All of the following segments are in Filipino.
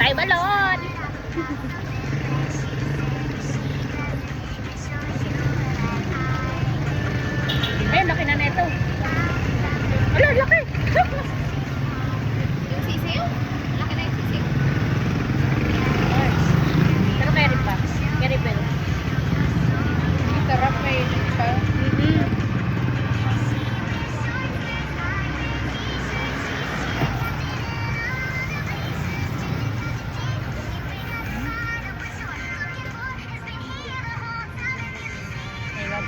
Tayo balon! Ayun, laki na neto. Ala, laki! Yung sisiw? Laki na yung sisiw. Pero carry pa. Carry pa. Sarap may pa.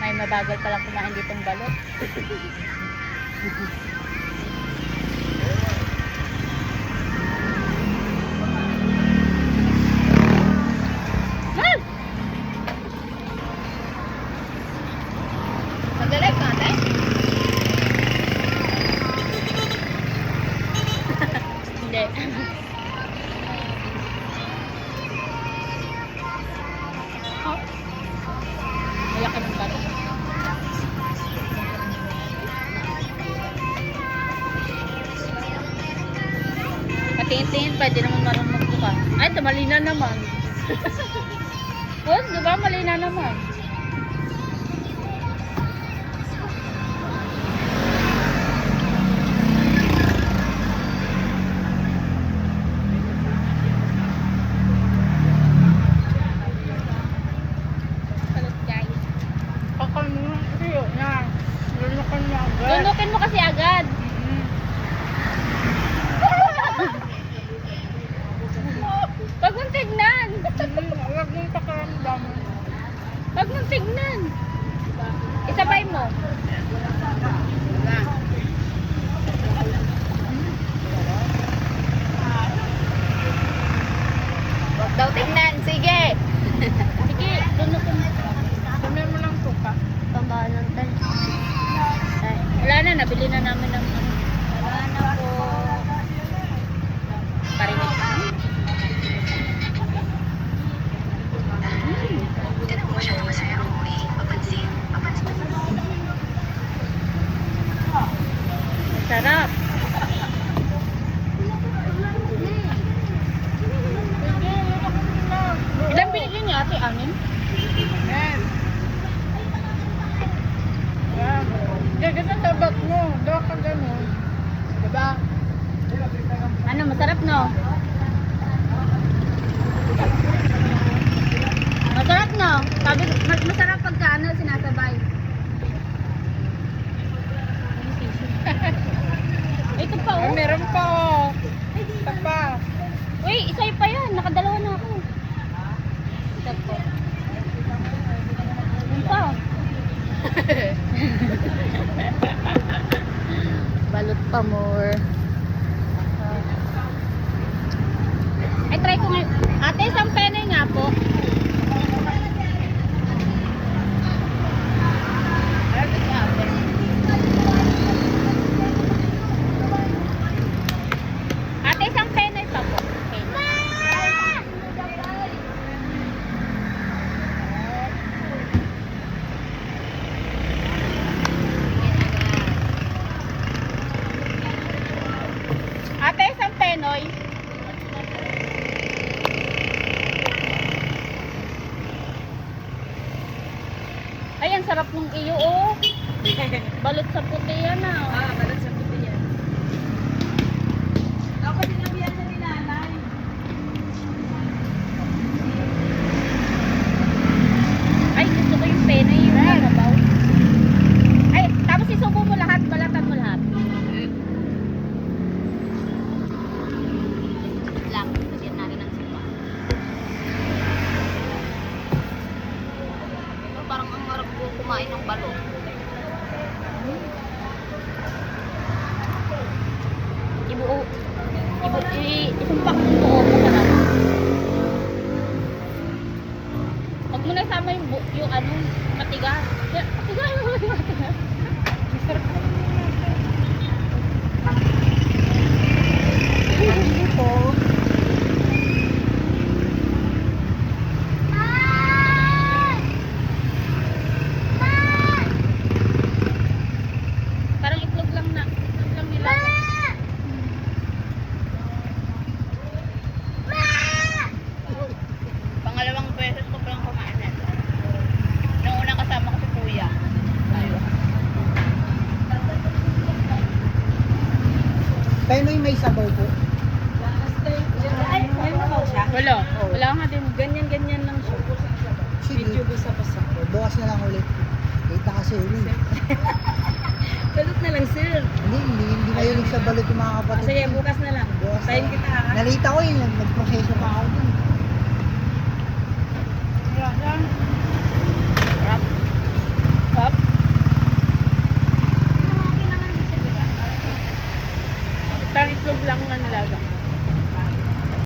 May mabagal palang kumain ditong balot. Mag-live ka ate? Hindi. Oh. Malaki ng balot. Patingin-tingin pa, di naman marunong magbuka. Ay, mali na naman. Boss, diba? Mali na naman. Salot guys. Kakamunan kasi yun na. Lunukan mo agad. Lunukin mo kasi agad. Wag mong tignan. Huwag mong pakaramdam. Wag mong tignan. Isabay mo. Huwag daw tignan. Sige. Sige, lunukin mo. Dami mo lang suka. Pambahan tal. Ay, wala na, nabili na namin ng ano. Wala na po. Parinig. Sarap. Ilan binigyan niya ate? Amin? Yan. Yan. Ganyan ang tabat mo. Daw ka gano'n. Diba? Ano, masarap no? Masarap no? Sabi, masarap pagka ano, sinasabay. Ito pa Ay, oh. meron pa oh. Ito pa. Uy, isa pa yan. Nakadalawa na ako. Ito po. Yun pa oh. Balot pa more. Ay, try ko nga. Ate, isang penay nga po. Ate, isang penay pa po. Ate, isang penoy. Ay, ang sarap ng iyo, oh. Balot sa puti yan, ah. Balat sa puti yan. Ako sinabihan sa nilalay. Ay, gusto ko yung pena yung nakabaw. Ay, tapos isubo mo lahat, balatan mo lahat. Lang, lagyan natin ng sipa. Pero parang ang marap ko kumain ng balot. Isumpak mo buo, masarap. Huwag mo na isama yung ano, matigas. Matigas. Masarap naman natin. Hindi po. Parang itlog lang na. Itlog lang nila. Penoy may sabaw po. Ay, may mabaw siya. Wala. Wala nga din. Ganyan-ganyan lang siya. Sige. Medyo basa-basa. Bukas na lang ulit. Late na kasi ulit. Balot na lang, sir. Hindi mahilig sa balot yung mga kapatid. Sige, bukas na lang. Bukas Tayin na. kita, ha? Nalita ko yun, nagproseso pa ako dun.